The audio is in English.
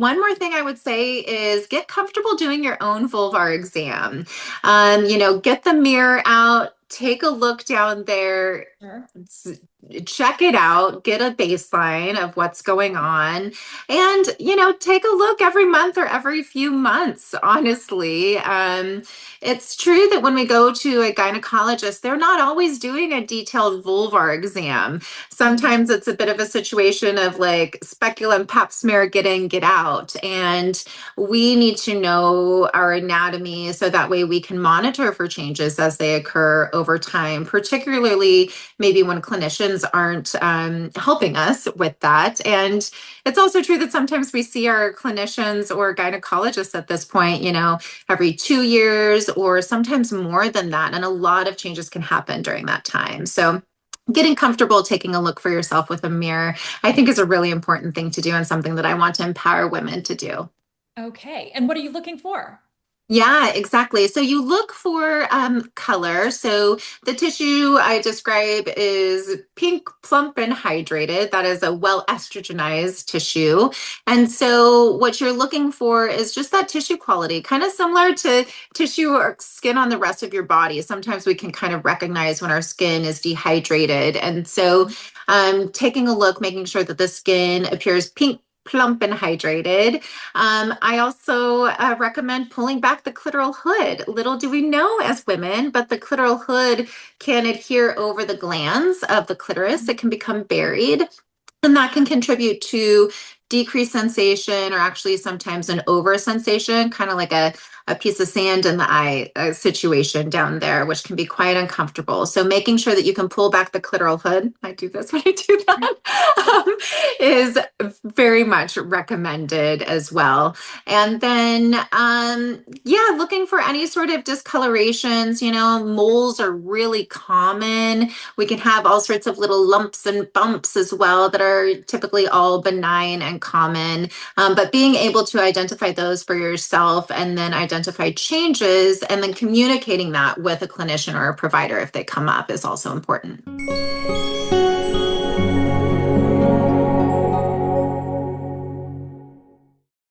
one more thing I would say is get comfortable doing your own vulvar exam. Get the mirror out, take a look down there, Sure. s- check it out, get a baseline of what's going on, and, take a look every month or every few months, honestly. It's true that when we go to a gynecologist, they're not always doing a detailed vulvar exam. Mhm. Sometimes it's a bit of a situation of like speculum, pap smear, get in, get out. And we need to know our anatomy so that way we can monitor for changes as they occur over time, particularly maybe when clinicians aren't helping us with that. And it's also true that sometimes we see our clinicians or gynecologists at this point, every 2 years or sometimes more than that. And a lot of changes can happen during that time. So getting comfortable taking a look for yourself with a mirror, I think is a really important thing to do and something that I want to empower women to do. Okay. And what are you looking for? Yeah, exactly. So you look for color. So the tissue I describe is pink, plump, and hydrated. That is a well estrogenized tissue. And so what you're looking for is just that tissue quality, kind of similar to tissue or skin on the rest of your body. Sometimes we can kind of recognize when our skin is dehydrated. And so taking a look, making sure that the skin appears pink, plump, and hydrated. I also recommend pulling back the clitoral hood. Little do we know as women, but the clitoral hood can adhere over the glands of the clitoris. It can become buried, and that can contribute to decreased sensation or actually sometimes an over sensation, kind of like a piece of sand in the eye situation down there, which can be quite uncomfortable. So making sure that you can pull back the clitoral hood, I do this when I do that, is very much recommended as well. And then, yeah, looking for any sort of discolorations, moles are really common. We can have all sorts of little lumps and bumps as well that are typically all benign and common. But being able to identify those for yourself and then identify changes and then communicating that with a clinician or a provider if they come up is also important.